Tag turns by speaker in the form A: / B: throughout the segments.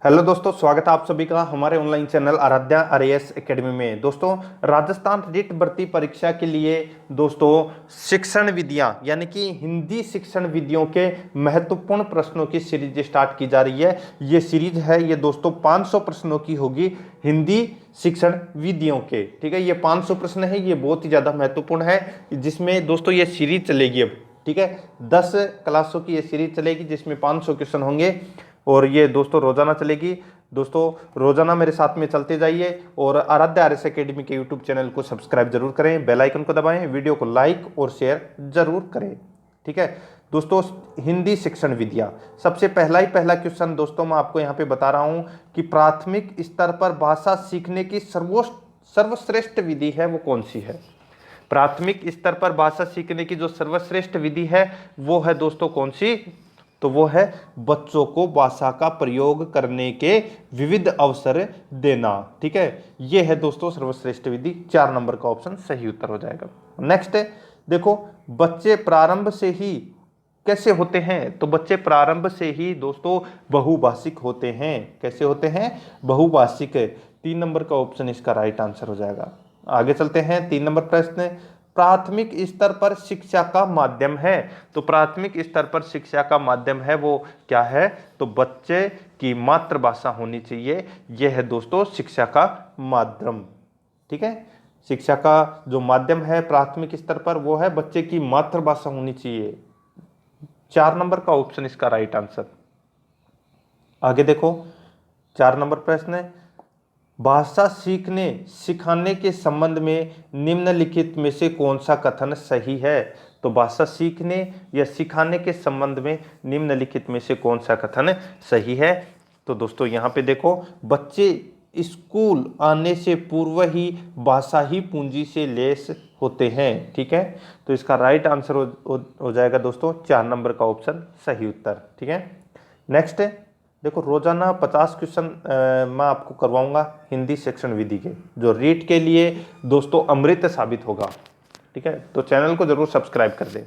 A: Hello दोस्तों, स्वागत है आप सभी का हमारे online channel Aradhya RAS academy में। दोस्तों, राजस्थान रिट भर्ती परीक्षा के लिए दोस्तों शिक्षण विधियां यानी कि हिंदी शिक्षण विधियों के महत्वपूर्ण प्रश्नों की सीरीज स्टार्ट की जा रही है। ये सीरीज है ये दोस्तों 500 प्रश्नों की होगी हिंदी शिक्षण विधियों के। ठीक है, ये 500 प्रश्न है, ये बहुत ही ज़्यादा महत्वपूर्ण है, जिसमें दोस्तों ये सीरीज चलेगी अब। ठीक है, 10 क्लासों की ये सीरीज चलेगी जिसमें 500 क्वेश्चन होंगे और ये दोस्तों रोजाना चलेगी। दोस्तों रोजाना मेरे साथ में चलते जाइए और आराध्या आरएस एकेडमी के यूट्यूब चैनल को सब्सक्राइब जरूर करें, बेल आइकन को दबाएं, वीडियो को लाइक और शेयर जरूर करें। ठीक है दोस्तों, हिंदी शिक्षण विधियां, सबसे पहला क्वेश्चन दोस्तों मैं आपको यहाँ पे बता रहा हूँ कि प्राथमिक स्तर पर भाषा सीखने की सर्वश्रेष्ठ विधि है वो कौन सी है। प्राथमिक स्तर पर भाषा सीखने की जो सर्वश्रेष्ठ विधि है वो है दोस्तों कौन सी, तो वो है बच्चों को भाषा का प्रयोग करने के विविध अवसर देना। ठीक है, ये है दोस्तों सर्वश्रेष्ठ विधि। 4 नंबर का ऑप्शन सही उत्तर हो जाएगा। नेक्स्ट है, देखो बच्चे प्रारंभ से ही कैसे होते हैं, तो बच्चे प्रारंभ से ही दोस्तों बहुभाषिक होते हैं। कैसे होते हैं, बहुभाषिक। 3 नंबर का ऑप्शन इसका राइट आंसर हो जाएगा। आगे चलते हैं, 3 नंबर प्रश्न, प्राथमिक स्तर पर शिक्षा का माध्यम है, तो प्राथमिक स्तर पर शिक्षा का माध्यम है वो क्या है, तो बच्चे की मातृभाषा होनी चाहिए। यह है दोस्तों शिक्षा का माध्यम। ठीक है, शिक्षा का जो माध्यम है प्राथमिक स्तर पर वो है बच्चे की मातृभाषा होनी चाहिए। 4 नंबर का ऑप्शन इसका राइट आंसर। आगे देखो, 4 नंबर प्रश्न है, भाषा सीखने सिखाने के संबंध में निम्नलिखित में से कौन सा कथन सही है, तो भाषा सीखने या सिखाने के संबंध में निम्नलिखित में से कौन सा कथन सही है। तो दोस्तों यहाँ पे देखो, बच्चे स्कूल आने से पूर्व ही भाषा ही पूंजी से लैस होते हैं। ठीक है, तो इसका राइट आंसर हो जाएगा दोस्तों 4 नंबर का ऑप्शन सही उत्तर। ठीक है, नेक्स्ट है, देखो रोजाना 50 क्वेश्चन मैं आपको करवाऊंगा हिंदी शिक्षण विधि के, जो रीट के लिए दोस्तों अमृत साबित होगा। ठीक है, तो चैनल को जरूर सब्सक्राइब कर दें।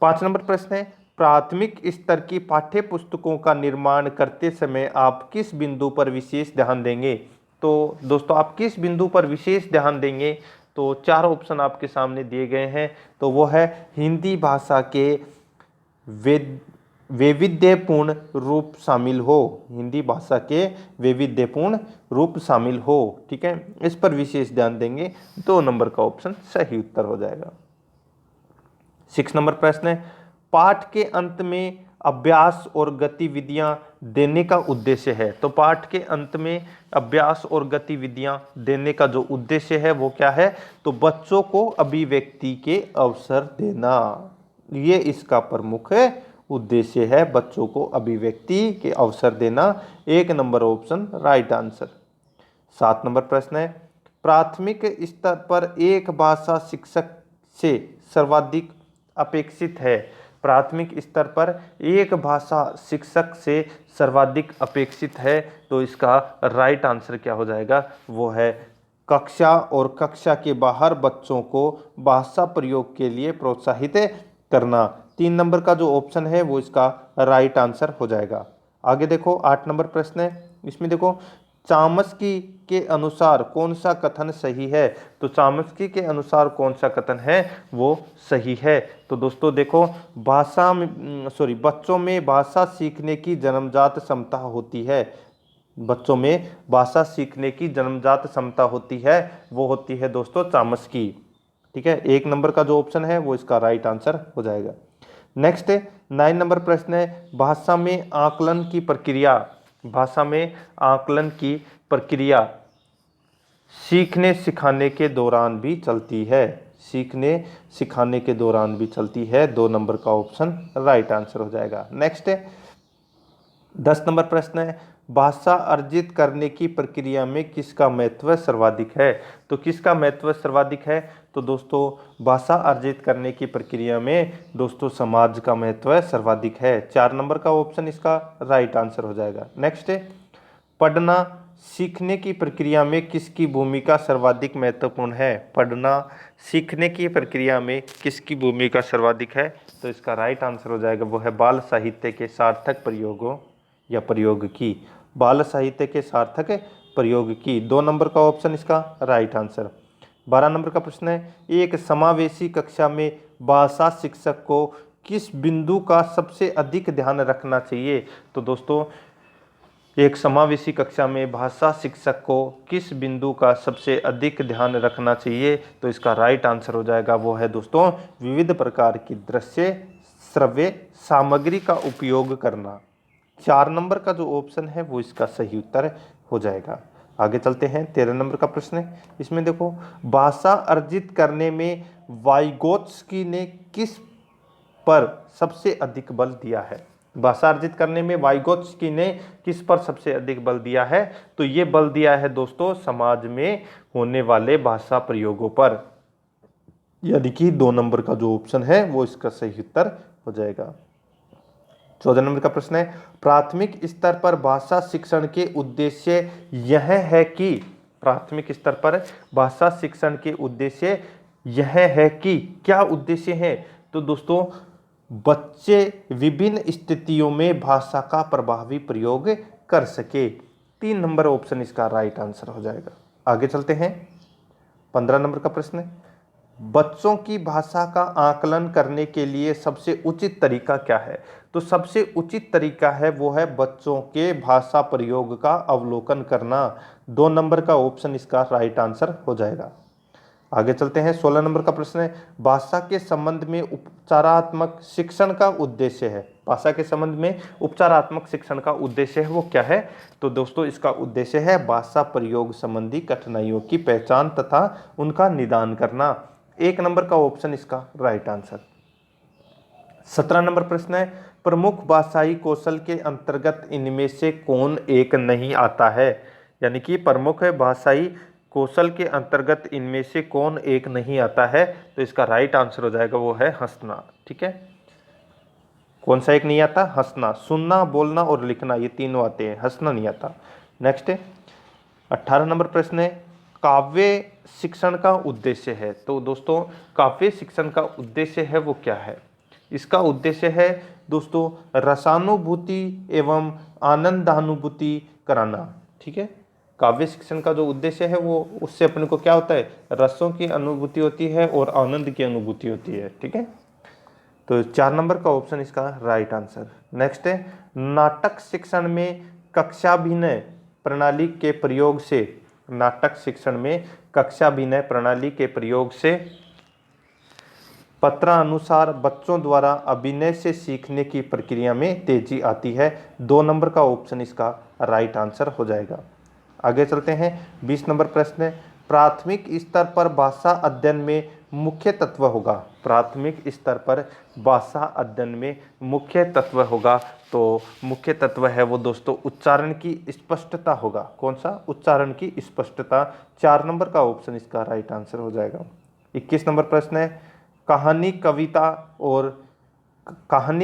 A: 5 नंबर प्रश्न है, प्राथमिक स्तर की पाठ्य पुस्तकों का निर्माण करते समय आप किस बिंदु पर विशेष ध्यान देंगे। तो दोस्तों आप किस बिंदु पर विशेष ध्यान देंगे, तो 4 ऑप्शन आपके सामने दिए गए हैं। तो वो है हिंदी भाषा के वैविध्यपूर्ण रूप शामिल हो, हिंदी भाषा के वैविध्यपूर्ण रूप शामिल हो। ठीक है, इस पर विशेष ध्यान देंगे। 2 नंबर का ऑप्शन सही उत्तर हो जाएगा। 6 नंबर प्रश्न है, पाठ के अंत में अभ्यास और गतिविधियां देने का उद्देश्य है, तो पाठ के अंत में अभ्यास और गतिविधियां देने का जो उद्देश्य है वो क्या है, तो बच्चों को अभिव्यक्ति के अवसर देना। ये इसका प्रमुख उद्देश्य है, बच्चों को अभिव्यक्ति के अवसर देना। 1 number option right answer. 7 number प्रश्न है, प्राथमिक स्तर पर एक भाषा शिक्षक से सर्वाधिक अपेक्षित है, प्राथमिक स्तर पर एक भाषा शिक्षक से सर्वाधिक अपेक्षित है, तो इसका राइट आंसर क्या हो जाएगा, वो है कक्षा और कक्षा के बाहर बच्चों को भाषा प्रयोग के लिए प्रोत्साहित करना। 3 नंबर का जो ऑप्शन है वो इसका राइट आंसर हो जाएगा। आगे देखो, 8 नंबर प्रश्न है, इसमें देखो चामस्की के अनुसार कौन सा कथन सही है, तो चामस्की के अनुसार कौन सा कथन है वो सही है। तो दोस्तों देखो, बच्चों में भाषा सीखने की जन्मजात क्षमता होती है, बच्चों में भाषा सीखने की जन्मजात क्षमता होती है, वो होती है दोस्तों चामस्की। ठीक है, 1 नंबर का जो ऑप्शन है वो इसका राइट आंसर हो जाएगा। नेक्स्ट 9 नंबर प्रश्न है, भाषा में आकलन की प्रक्रिया, भाषा में आकलन की प्रक्रिया सीखने सिखाने के दौरान भी चलती है, सीखने सिखाने के दौरान भी चलती है। 2 नंबर का ऑप्शन राइट आंसर हो जाएगा। नेक्स्ट 10 नंबर प्रश्न है, भाषा अर्जित करने की प्रक्रिया में किसका महत्व सर्वाधिक है, तो किसका महत्व सर्वाधिक है, तो दोस्तों भाषा अर्जित करने की प्रक्रिया में दोस्तों समाज का महत्व सर्वाधिक है। 4 नंबर का ऑप्शन इसका राइट आंसर हो जाएगा। नेक्स्ट पढ़ना सीखने की प्रक्रिया में किसकी भूमिका सर्वाधिक महत्वपूर्ण है, पढ़ना सीखने की प्रक्रिया में किसकी भूमिका सर्वाधिक है, तो इसका राइट आंसर हो जाएगा वो है बाल साहित्य के सार्थक प्रयोगों या प्रयोग की। बाल साहित्य के सार्थक प्रयोग की। 2 नंबर का ऑप्शन इसका राइट आंसर। 12 नंबर का प्रश्न है, एक समावेशी कक्षा में भाषा शिक्षक को किस बिंदु का सबसे अधिक ध्यान रखना चाहिए? तो दोस्तों एक समावेशी कक्षा में भाषा शिक्षक को किस बिंदु का सबसे अधिक ध्यान रखना चाहिए? तो इसका राइट आंसर हो जाएगा वो है दोस्तों विविध प्रकार की दृश्य श्रव्य सामग्री का उपयोग करना। 4 नंबर का जो ऑप्शन है वो इसका सही उत्तर हो जाएगा। आगे चलते हैं। 13 नंबर का प्रश्न है, इसमें देखो भाषा अर्जित करने में वाइगोत्स्की ने किस पर सबसे अधिक बल दिया है? भाषा अर्जित करने में वाइगोत्स्की ने किस पर सबसे अधिक बल दिया है? तो ये बल दिया है दोस्तों समाज में होने वाले भाषा प्रयोगों पर, यानी कि 2 नंबर का जो ऑप्शन है वो इसका सही उत्तर हो जाएगा। 14 नंबर का प्रश्न है, प्राथमिक स्तर पर भाषा शिक्षण के उद्देश्य यह है कि प्राथमिक स्तर पर भाषा शिक्षण के उद्देश्य यह है कि क्या उद्देश्य है? तो दोस्तों बच्चे विभिन्न स्थितियों में भाषा का प्रभावी प्रयोग कर सके। 3 नंबर ऑप्शन इसका राइट आंसर हो जाएगा। आगे चलते हैं। 15 नंबर का प्रश्न है, बच्चों की भाषा का आकलन करने के लिए सबसे उचित तरीका क्या है? तो सबसे उचित तरीका है वो है बच्चों के भाषा प्रयोग का अवलोकन करना। 2 नंबर का ऑप्शन इसका राइट आंसर हो जाएगा। आगे चलते हैं। 16 नंबर का प्रश्न है, भाषा के संबंध में उपचारात्मक शिक्षण का उद्देश्य है। भाषा के संबंध में उपचारात्मक शिक्षण का उद्देश्य है वो क्या है? तो दोस्तों इसका उद्देश्य है भाषा प्रयोग संबंधी कठिनाइयों की पहचान तथा उनका निदान करना। 1 नंबर का ऑप्शन इसका राइट आंसर। 17 नंबर प्रश्न है, प्रमुख भाषाई कौशल के अंतर्गत इनमें से कौन एक नहीं आता है? यानी कि प्रमुख भाषाई कौशल के अंतर्गत इनमें से कौन एक नहीं आता है? तो इसका राइट आंसर हो जाएगा वो है हंसना। ठीक है, कौन सा एक नहीं आता? हंसना। सुनना, बोलना और लिखना ये तीनों आते हैं, हंसना नहीं आता। नेक्स्ट है 18 नंबर प्रश्न है, काव्य शिक्षण का उद्देश्य है। तो दोस्तों काव्य शिक्षण का उद्देश्य है वो क्या है? इसका उद्देश्य है दोस्तों रसानुभूति एवं आनंदानुभूति कराना। ठीक है, काव्य शिक्षण का जो उद्देश्य है वो उससे अपने को क्या होता है? रसों की अनुभूति होती है और आनंद की अनुभूति होती है। ठीक है, तो 4 नंबर का ऑप्शन इसका राइट आंसर। नेक्स्ट है, नाटक शिक्षण में कक्षाभिनय प्रणाली के प्रयोग से, नाटक शिक्षण में कक्षाभिनय प्रणाली के प्रयोग से पत्रानुसार बच्चों द्वारा अभिनय से सीखने की प्रक्रिया में तेजी आती है। 2 नंबर का ऑप्शन इसका राइट आंसर हो जाएगा। आगे चलते हैं। 20 नंबर प्रश्न है, प्राथमिक स्तर पर भाषा अध्ययन में मुख्य तत्व होगा। प्राथमिक स्तर पर भाषा अध्ययन में मुख्य तत्व होगा। तो मुख्य तत्व है वो दोस्तों उच्चारण की स्पष्टता होगा। कौन सा? उच्चारण की स्पष्टता। 4 नंबर का ऑप्शन इसका राइट आंसर हो जाएगा। 21 नंबर प्रश्न है, कहानी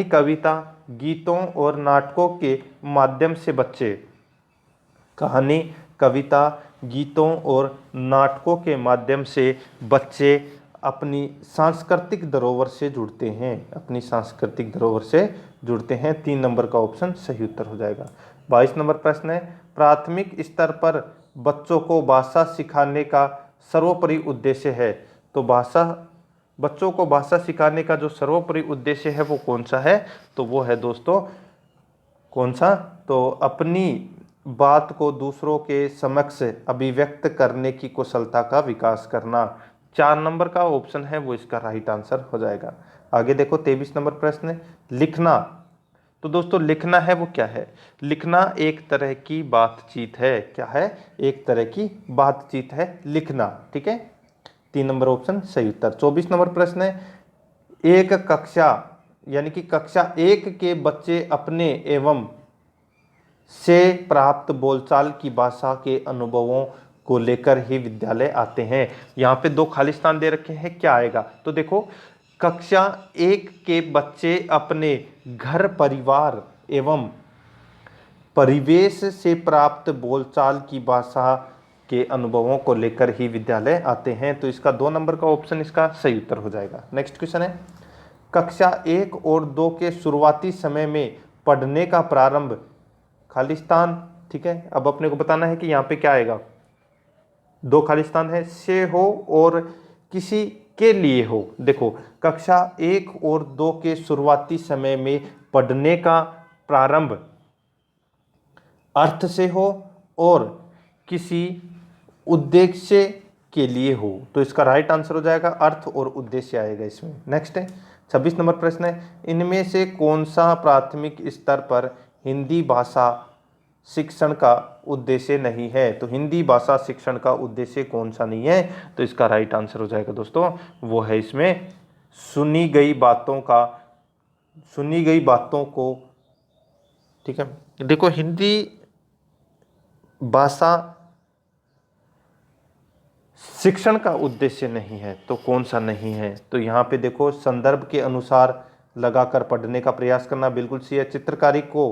A: कविता गीतों और नाटकों के माध्यम से बच्चे, कहानी कविता गीतों और नाटकों के माध्यम से बच्चे अपनी सांस्कृतिक धरोहर से जुड़ते हैं, अपनी सांस्कृतिक धरोहर से जुड़ते हैं। 3 नंबर का ऑप्शन सही उत्तर हो जाएगा। 22 नंबर प्रश्न है, प्राथमिक स्तर पर बच्चों को भाषा सिखाने का सर्वोपरि उद्देश्य है। तो बच्चों को भाषा सिखाने का जो सर्वोपरि उद्देश्य है वो कौन सा है? तो वो है दोस्तों कौन सा? तो अपनी बात को दूसरों के समक्ष अभिव्यक्त करने की कुशलता का विकास करना। 4 नंबर का ऑप्शन है वो इसका राइट आंसर हो जाएगा। आगे देखो 23 नंबर प्रश्न है, लिखना। तो दोस्तों लिखना है वो क्या है? लिखना एक तरह की बातचीत है। क्या है? एक तरह की बातचीत है लिखना। ठीक है, 3 नंबर ऑप्शन सही उत्तर। 24 नंबर प्रश्न है, एक कक्षा यानी कि कक्षा 1 के बच्चे अपने एवं से प्राप्त बोलचाल की भाषा के अनुभवों को लेकर ही विद्यालय आते हैं। यहाँ पे 2 खाली स्थान दे रखे हैं, क्या आएगा? तो देखो कक्षा 1 के बच्चे अपने घर परिवार एवं परिवेश से प्राप्त बोलचाल की भाषा के अनुभवों को लेकर ही विद्यालय आते हैं। तो इसका 2 नंबर का ऑप्शन इसका सही उत्तर हो जाएगा। नेक्स्ट क्वेश्चन है, कक्षा 1 और 2 के शुरुआती समय में पढ़ने का प्रारंभ, खाली स्थान ठीक है। अब अपने को बताना है कि यहाँ पे क्या आएगा, दो खालिस्तान है, से हो और किसी के लिए हो। देखो कक्षा 1 और 2 के शुरुआती समय में पढ़ने का प्रारंभ अर्थ से हो और किसी उद्देश्य के लिए हो, तो इसका राइट आंसर हो जाएगा अर्थ और उद्देश्य आएगा इसमें। नेक्स्ट है 26 नंबर प्रश्न है, इनमें से कौन सा प्राथमिक स्तर पर हिंदी भाषा शिक्षण का उद्देश्य नहीं है। तो हिंदी भाषा शिक्षण का उद्देश्य कौन सा नहीं है, तो इसका राइट आंसर हो जाएगा दोस्तों, वो है इसमें सुनी गई बातों को, ठीक है। देखो हिंदी भाषा शिक्षण का उद्देश्य नहीं है, तो कौन सा नहीं है, तो यहाँ पे देखो संदर्भ के अनुसार लगाकर पढ़ने का प्रयास करना बिल्कुल सही है। चित्रकारी को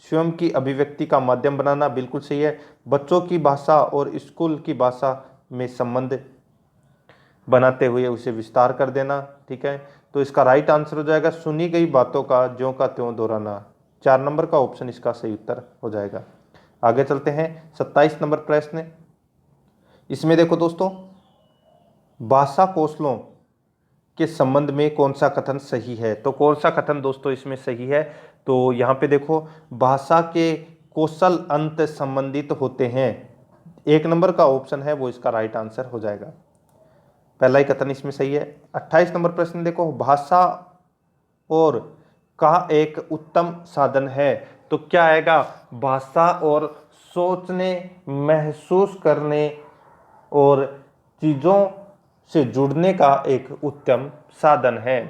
A: स्वयं की अभिव्यक्ति का माध्यम बनाना बिल्कुल सही है। बच्चों की भाषा और स्कूल की भाषा में संबंध बनाते हुए उसे विस्तार कर देना, ठीक है। तो इसका राइट आंसर हो जाएगा सुनी गई बातों का ज्यों का त्यों दोहराना। 4 नंबर का ऑप्शन इसका सही उत्तर हो जाएगा। आगे चलते हैं 27 नंबर प्रश्न। इसमें देखो दोस्तों भाषा कौशलों के संबंध में कौन सा कथन सही है, तो कौन सा कथन दोस्तों इसमें सही है, तो यहाँ पे देखो भाषा के कौशल अंत संबंधित होते हैं। 1 नंबर का ऑप्शन है वो इसका राइट आंसर हो जाएगा, पहला ही कथन इसमें सही है। 28 नंबर प्रश्न देखो भाषा और का एक उत्तम साधन है, तो क्या आएगा, भाषा और सोचने, महसूस करने और चीज़ों से जुड़ने का एक उत्तम साधन है।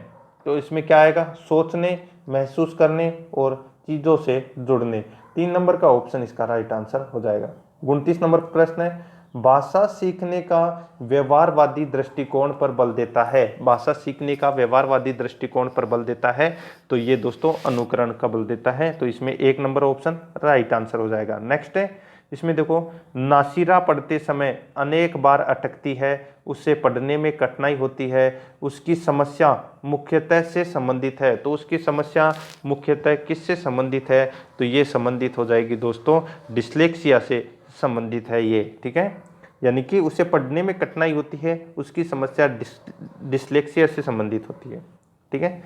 A: तो इसमें क्या आएगा, सोचने, महसूस करने और चीज़ों से जुड़ने। 3 नंबर का ऑप्शन इसका राइट आंसर हो जाएगा। 29 नंबर प्रश्न है, भाषा सीखने का व्यवहारवादी दृष्टिकोण पर बल देता है। भाषा सीखने का व्यवहारवादी दृष्टिकोण पर बल देता है, तो ये दोस्तों अनुकरण का बल देता है, तो इसमें 1 नंबर ऑप्शन राइट आंसर हो जाएगा। नेक्स्ट है इसमें देखो नासिरा पढ़ते समय अनेक बार अटकती है, उससे पढ़ने में कठिनाई होती है, उसकी समस्या मुख्यतः से संबंधित है, तो उसकी समस्या मुख्यतः किससे संबंधित है, तो ये संबंधित हो जाएगी दोस्तों डिस्लेक्सिया से संबंधित है ये, ठीक है। यानी कि उसे पढ़ने में कठिनाई होती है, उसकी समस्या डिस्लेक्सिया से संबंधित होती है, ठीक है।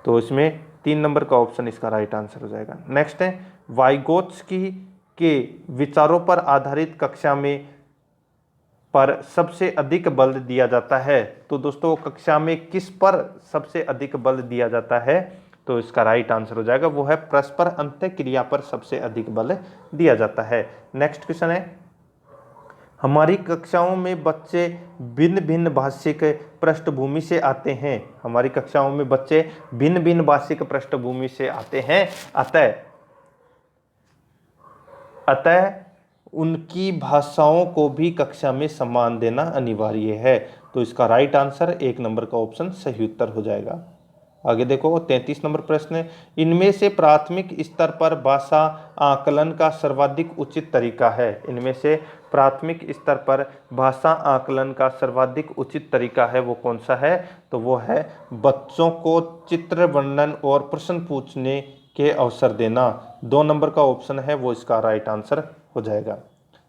A: तो इसमें 3 नंबर का ऑप्शन इसका राइट आंसर हो जाएगा। नेक्स्ट है वाइगोत्स्की के विचारों पर आधारित कक्षा में पर सबसे अधिक बल दिया जाता है, तो दोस्तों कक्षा में किस पर सबसे अधिक बल दिया जाता है, तो इसका राइट आंसर हो जाएगा वो है परस्पर अंतःक्रिया पर सबसे अधिक बल दिया जाता है। नेक्स्ट क्वेश्चन है, हमारी कक्षाओं में बच्चे भिन्न भिन्न भाषिक पृष्ठभूमि से आते हैं। हमारी कक्षाओं में बच्चे भिन्न भिन्न भाषिक पृष्ठभूमि से आते हैं, अतः उनकी भाषाओं को भी कक्षा में सम्मान देना अनिवार्य है, तो इसका राइट आंसर 1 नंबर का ऑप्शन सही उत्तर हो जाएगा। आगे देखो 33 नंबर प्रश्न है, इनमें से प्राथमिक स्तर पर भाषा आकलन का सर्वाधिक उचित तरीका है। इनमें से प्राथमिक स्तर पर भाषा आकलन का सर्वाधिक उचित तरीका है वो कौन सा है, तो वो है बच्चों को चित्र वर्णन और प्रश्न पूछने के अवसर देना। 2 नंबर का ऑप्शन है वो इसका राइट आंसर हो जाएगा।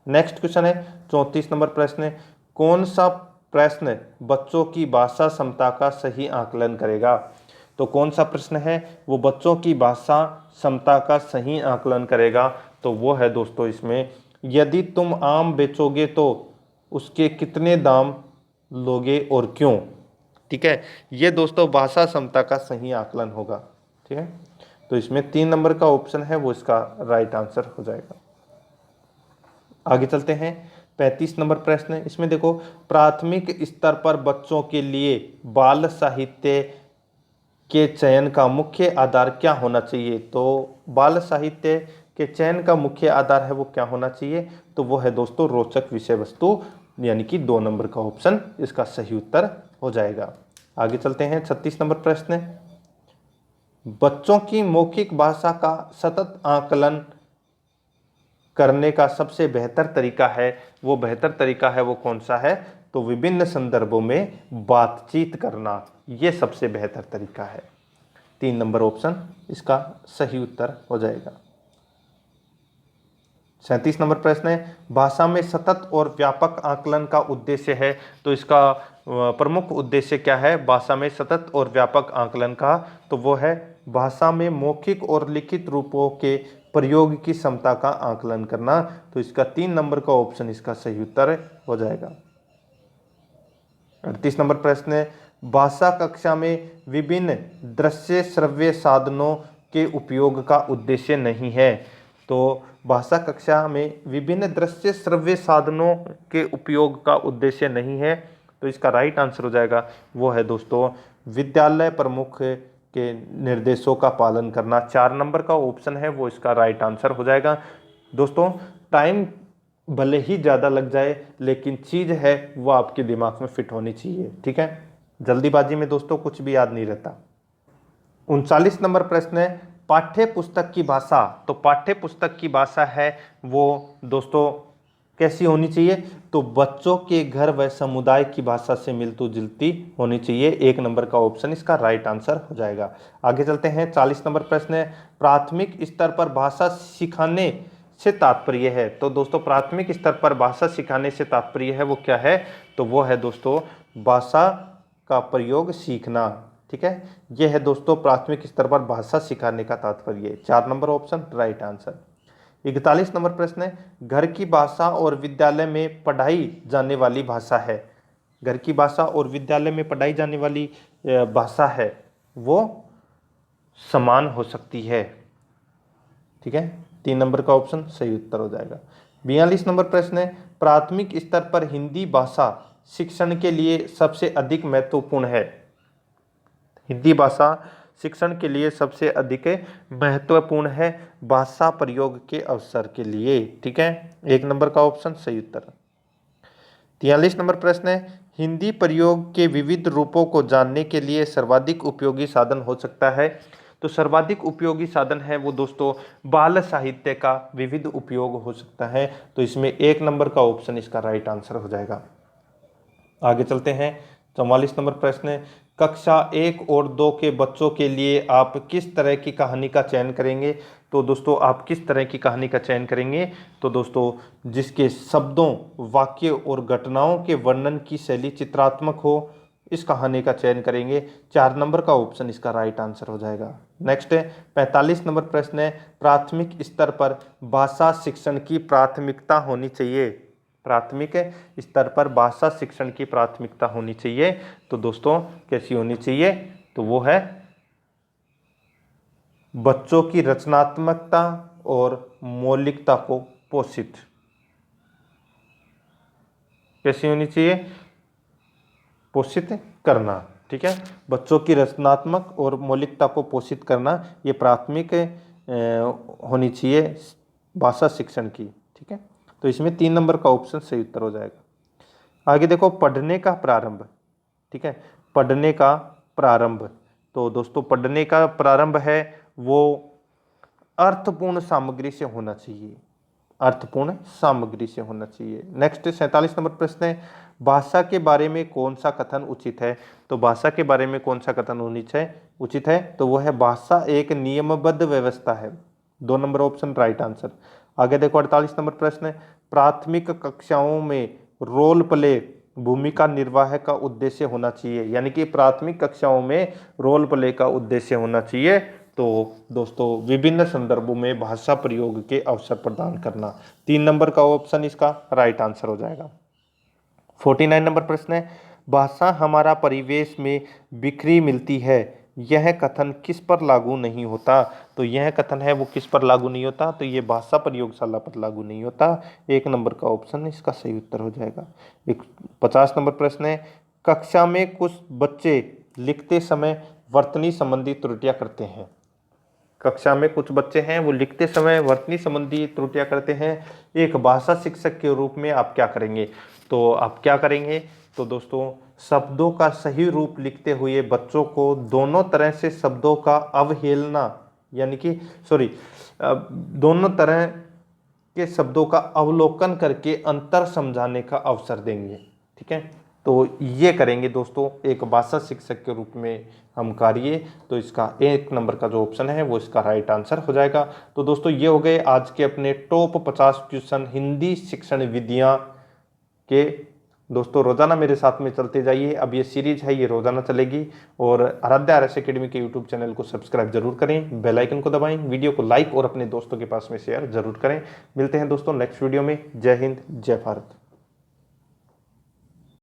A: नेक्स्ट क्वेश्चन है 34 नंबर प्रश्न है, कौन सा प्रश्न बच्चों की भाषा क्षमता का सही आकलन करेगा, तो कौन सा प्रश्न है वो बच्चों की भाषा क्षमता का सही आकलन करेगा, तो वो है दोस्तों इसमें यदि तुम आम बेचोगे तो उसके कितने दाम लोगे और क्यों, ठीक है। ये दोस्तों भाषा क्षमता का सही आकलन होगा, ठीक है। तो इसमें 3 नंबर का ऑप्शन है वो इसका राइट आंसर हो जाएगा। आगे चलते हैं 35 नंबर प्रश्न है, इसमें देखो प्राथमिक स्तर पर बच्चों के लिए बाल साहित्य के चयन का मुख्य आधार क्या होना चाहिए, तो बाल साहित्य के चयन का मुख्य आधार है वो क्या होना चाहिए, तो वो है दोस्तों रोचक विषय वस्तु, यानी कि 2 नंबर का ऑप्शन इसका सही उत्तर हो जाएगा। आगे चलते हैं 36 नंबर प्रश्न, बच्चों की मौखिक भाषा का सतत आकलन करने का सबसे बेहतर तरीका है, वो बेहतर तरीका है वो कौन सा है, तो विभिन्न संदर्भों में बातचीत करना, ये सबसे बेहतर तरीका है। 3 नंबर ऑप्शन इसका सही उत्तर हो जाएगा। 37 नंबर प्रश्न है, भाषा में सतत और व्यापक आकलन का उद्देश्य है। तो इसका प्रमुख उद्देश्य क्या है भाषा में सतत और व्यापक आकलन का? तो वो है भाषा में मौखिक और लिखित रूपों के प्रयोग की क्षमता का आकलन करना। तो इसका 3 नंबर का ऑप्शन इसका सही उत्तर हो जाएगा। 38 नंबर प्रश्न है, भाषा कक्षा में विभिन्न दृश्य श्रव्य साधनों के उपयोग का उद्देश्य नहीं है। तो भाषा कक्षा में विभिन्न दृश्य श्रव्य साधनों के उपयोग का उद्देश्य नहीं है। तो इसका राइट आंसर हो जाएगा वो है दोस्तों विद्यालय प्रमुख के निर्देशों का पालन करना। 4 नंबर का ऑप्शन है वो इसका राइट आंसर हो जाएगा। दोस्तों टाइम भले ही ज़्यादा लग जाए लेकिन चीज़ है वो आपके दिमाग में फिट होनी चाहिए, ठीक है। जल्दीबाजी में दोस्तों कुछ भी याद नहीं रहता। 39 नंबर प्रश्न है, पाठ्य पुस्तक की भाषा। तो पाठ्य पुस्तक की भाषा है वो दोस्तों कैसी होनी चाहिए? तो बच्चों के घर व समुदाय की भाषा से मिलती जुलती होनी चाहिए। 1 नंबर का ऑप्शन इसका राइट आंसर हो जाएगा। आगे चलते हैं। 40 नंबर प्रश्न है, प्राथमिक स्तर पर भाषा सिखाने से तात्पर्य है। तो दोस्तों प्राथमिक स्तर पर भाषा सिखाने से तात्पर्य है वो क्या है? तो वो है दोस्तों भाषा का प्रयोग सीखना, ठीक है। यह है दोस्तों प्राथमिक स्तर पर भाषा सिखाने का तात्पर्य। 4 number option right answer. 41 number प्रश्न है, घर की भाषा और विद्यालय में पढ़ाई जाने वाली भाषा है। घर की भाषा और विद्यालय में पढ़ाई जाने वाली भाषा है वो समान हो सकती है, ठीक है। 3 नंबर का ऑप्शन सही उत्तर हो जाएगा। 42 नंबर प्रश्न है, प्राथमिक स्तर पर हिंदी भाषा शिक्षण के लिए सबसे अधिक महत्वपूर्ण है। हिंदी भाषा शिक्षण के लिए सबसे अधिक महत्वपूर्ण है भाषा प्रयोग के अवसर के लिए, ठीक है। 1 नंबर का ऑप्शन सही उत्तर। 43 नंबर प्रश्न है, हिंदी प्रयोग के विविध रूपों को जानने के लिए सर्वाधिक उपयोगी साधन हो सकता है। तो सर्वाधिक उपयोगी साधन है वो दोस्तों बाल साहित्य का विविध उपयोग हो सकता है। तो इसमें 1 नंबर का ऑप्शन इसका राइट आंसर हो जाएगा। आगे चलते हैं। 44 नंबर प्रश्न है, कक्षा 1 और 2 के बच्चों के लिए आप किस तरह की कहानी का चयन करेंगे? तो दोस्तों आप किस तरह की कहानी का चयन करेंगे? तो दोस्तों जिसके शब्दों वाक्य और घटनाओं के वर्णन की शैली चित्रात्मक हो इस कहानी का चयन करेंगे। 4 नंबर का ऑप्शन इसका राइट आंसर हो जाएगा। नेक्स्ट है 45 नंबर प्रश्न है, प्राथमिक स्तर पर भाषा शिक्षण की प्राथमिकता होनी चाहिए। प्राथमिक स्तर पर भाषा शिक्षण की प्राथमिकता होनी चाहिए। तो दोस्तों कैसी होनी चाहिए? तो वो है बच्चों की रचनात्मकता और मौलिकता को पोषित। कैसी होनी चाहिए? पोषित करना, ठीक है। बच्चों की रचनात्मक और मौलिकता को पोषित करना ये प्राथमिक होनी चाहिए भाषा शिक्षण की, ठीक है। तो इसमें 3 नंबर का ऑप्शन सही उत्तर हो जाएगा। आगे देखो पढ़ने का प्रारंभ, ठीक है। पढ़ने का प्रारंभ, तो दोस्तों पढ़ने का प्रारंभ है वो अर्थपूर्ण सामग्री से होना चाहिए। अर्थपूर्ण सामग्री से होना चाहिए। नेक्स्ट 47 नंबर प्रश्न है, भाषा के बारे में कौन सा कथन उचित है? तो भाषा के बारे में कौन सा कथन उचित है? तो वो है भाषा एक नियमबद्ध व्यवस्था है। 2 नंबर ऑप्शन राइट आंसर। आगे देखो 48 नंबर प्रश्न है, प्राथमिक कक्षाओं में रोल प्ले भूमिका निर्वाह का उद्देश्य होना चाहिए। यानी कि प्राथमिक कक्षाओं में रोल प्ले का उद्देश्य होना चाहिए। तो दोस्तों विभिन्न संदर्भों में भाषा प्रयोग के अवसर प्रदान करना। 3 नंबर का ऑप्शन इसका राइट आंसर हो जाएगा। 49 नंबर प्रश्न है, भाषा हमारा परिवेश में बिखरी मिलती है, यह कथन किस पर लागू नहीं होता? तो यह कथन है वो किस पर लागू नहीं होता? तो ये भाषा प्रयोगशाला पर लागू नहीं होता। 1 नंबर का ऑप्शन इसका सही उत्तर हो जाएगा। 50 नंबर प्रश्न है, कक्षा में कुछ बच्चे लिखते समय वर्तनी संबंधी त्रुटियां करते हैं। कक्षा में कुछ बच्चे हैं वो लिखते समय वर्तनी संबंधी त्रुटियां करते हैं। एक भाषा शिक्षक के रूप में आप क्या करेंगे? तो आप क्या करेंगे? तो दोस्तों शब्दों का सही रूप लिखते हुए बच्चों को दोनों तरह से शब्दों का अवहेलना यानी कि दोनों तरह के शब्दों का अवलोकन करके अंतर समझाने का अवसर देंगे, ठीक है। तो ये करेंगे दोस्तों एक भाषा शिक्षक के रूप में हम कार्य। तो इसका 1 नंबर का जो ऑप्शन है वो इसका राइट आंसर हो जाएगा। तो दोस्तों ये हो गए आज के अपने टॉप 50 क्वेश्चन हिंदी शिक्षण विधियां के। दोस्तों रोजाना मेरे साथ में चलते जाइए, अब ये सीरीज है ये रोजाना चलेगी। और आराध्या आरएस एकेडमी के यूट्यूब चैनल को सब्सक्राइब जरूर करें, बेल आइकन को दबाएं, वीडियो को लाइक और अपने दोस्तों के पास में शेयर जरूर करें। मिलते हैं दोस्तों नेक्स्ट वीडियो में। जय हिंद, जय भारत।